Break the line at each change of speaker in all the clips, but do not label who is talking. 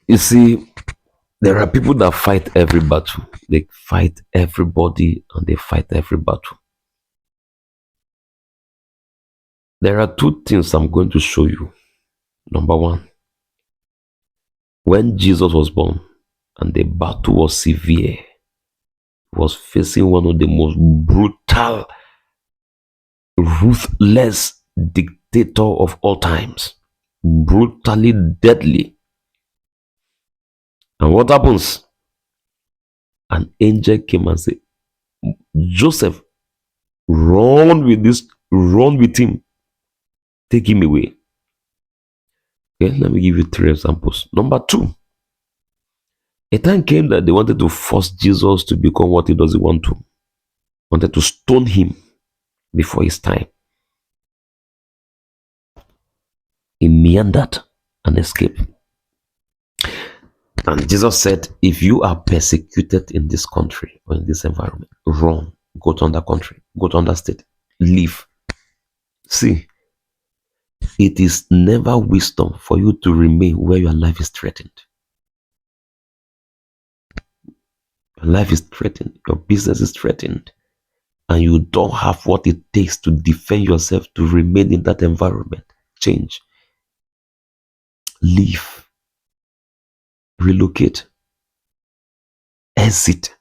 You see, there are people that fight every battle. They fight everybody and they fight every battle. There are two things I'm going to show you. Number one, when Jesus was born and the battle was severe, he was facing one of the most brutal, ruthless dictator of all times. Brutally deadly. And what happens? An angel came and said, Joseph, run with him, take him away. Okay, let me give you three examples. Number two, a time came that they wanted to force Jesus to become what he doesn't want to. Wanted to stone him before his time. He meandered and escaped. And Jesus said, if you are persecuted in this country or in this environment, run, go to another country, go to another state, leave. See, it is never wisdom for you to remain where your life is threatened. Your life is threatened, your business is threatened, and you don't have what it takes to defend yourself to remain in that environment. Change. Leave. Relocate. Exit.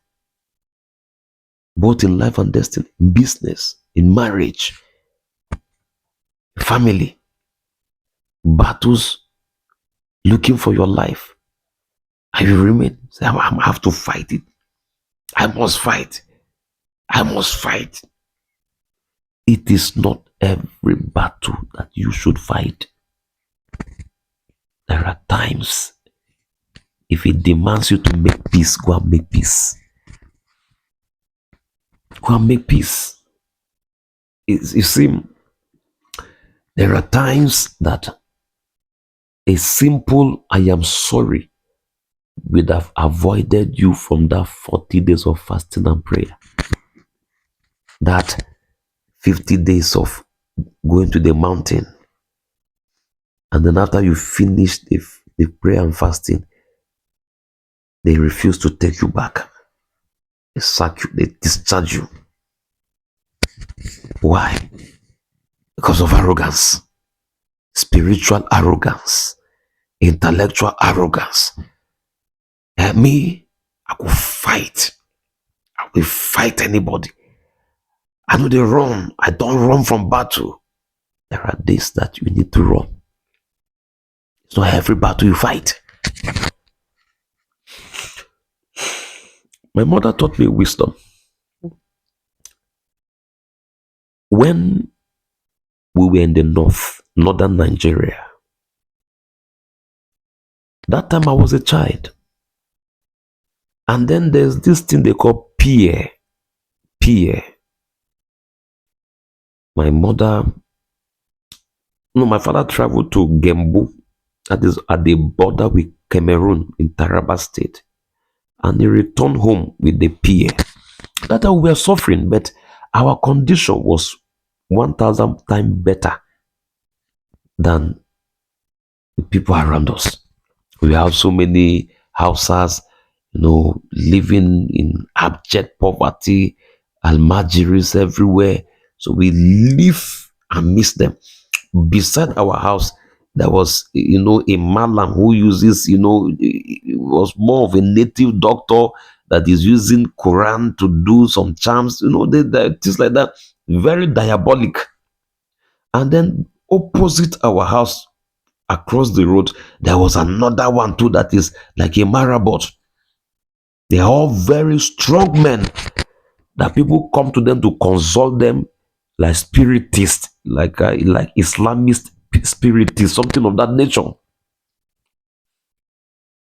Both in life and destiny, in business, in marriage, family, battles, looking for your life. And you remain. Say, I have to fight it. I must fight. I must fight. It is not every battle that you should fight. There are times, if it demands you to make peace, go and make peace. Go and make peace. You see, there are times that a simple I am sorry would have avoided you from that 40 days of fasting and prayer. That 50 days of going to the mountain. And then after you finish the prayer and fasting, they refuse to take you back. They sack you, they discharge you. Why? Because of arrogance. Spiritual arrogance. Intellectual arrogance. And me, I will fight. I will fight anybody. I know they run. I don't run from battle. There are days that you need to run. It's not every battle you fight. My mother taught me wisdom. When we were in the northern Nigeria, that time I was a child. And then there's this thing they call peer. My father traveled to Gembu, that is at the border with Cameroon in Taraba State. And he returned home with the peer. That time we were suffering, but our condition was 1,000 times better than the people around us. We have so many houses, living in abject poverty, almajiris everywhere. So we live and miss them. Beside our house, there was, a malam who uses, it was more of a native doctor that is using Quran to do some charms, things like that. Very diabolic. And then opposite our house, across the road, there was another one too that is like a marabot. They are all very strong men that people come to them to consult them, like spiritists, like Islamist spiritists, something of that nature.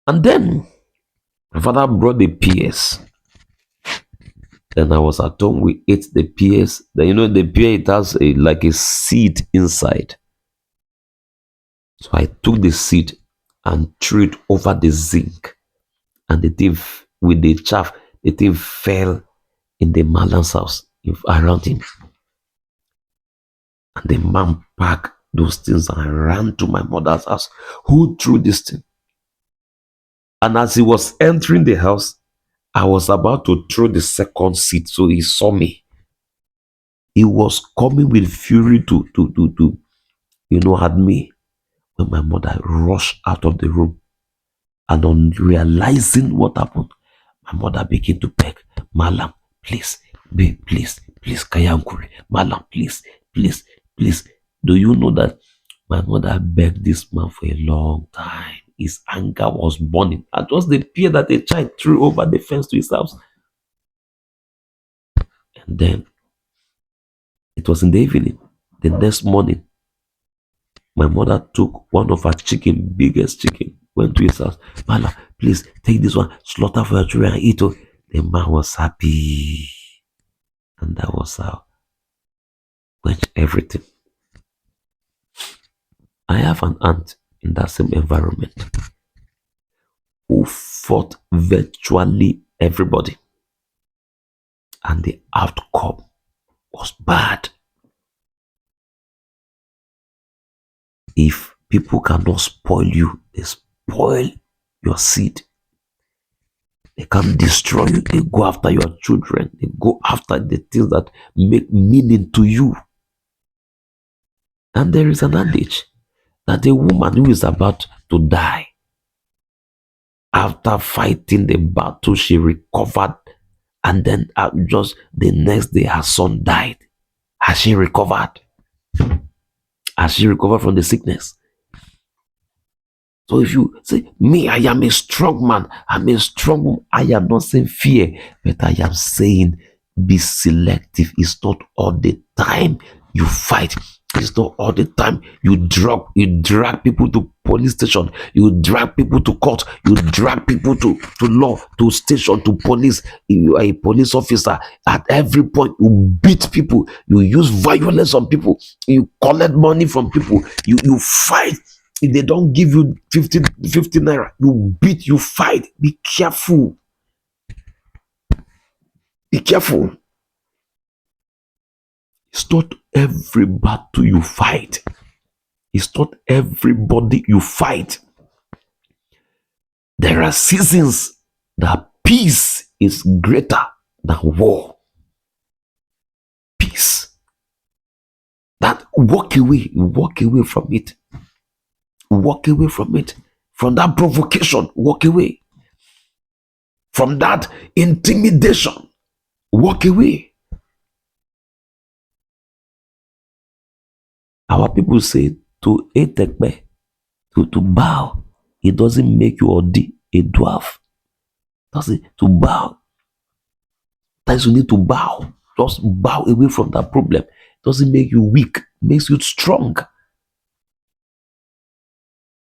And then my father brought the PS. Then I was at home. We ate the PS. Then the PS, it has like a seed inside. So I took the seed and threw it over the zinc, and the thing with the chaff, the thing fell in the malam's house around him. And the man packed those things and ran to my mother's house. Who threw this thing? And as he was entering the house, I was about to throw the second seat, so he saw me. He was coming with fury to at me. When my mother rushed out of the room, and on realizing what happened, my mother began to beg, Malam, please, babe, please, Kayankuri, Malam, please, please. Do you know that my mother begged this man for a long time? His anger was burning. That was the peer that a child threw over the fence to his house. And then it was in the evening. The next morning, my mother took one of her chicken, biggest chicken, went to his house. Mala, please take this one, slaughter for your children and eat it. The man was happy. And that was how went everything. I have an aunt in that same environment who fought virtually everybody. And the outcome was bad. If people cannot spoil you, they spoil your seed. They can't destroy you. They go after your children. They go after the things that make meaning to you. And there is an adage that a woman who is about to die, after fighting the battle, she recovered, and then just the next day her son died. Has she recovered? Has she recovered from the sickness? So if you say, me, I am a strong man, I'm a strong woman, I am not saying fear, but I am saying be selective. It's not all the time you fight. It's not all the time you drag people to police station, you drag people to court, you drag people to law, to station, to police. You are a police officer. At every point, you beat people, you use violence on people, you collect money from people, you fight. If they don't give you 50 naira, you beat, you fight. Be careful. Be careful. It's not every battle you fight. It's not everybody you fight. There are seasons that peace is greater than war. Peace. That walk away from it. Walk away from it. From that provocation, walk away. From that intimidation, walk away. Our people say to etekbe, to bow, it doesn't make you a dwarf. That's it, to bow. That's you need to bow. Just bow away from that problem. It doesn't make you weak, it makes you strong.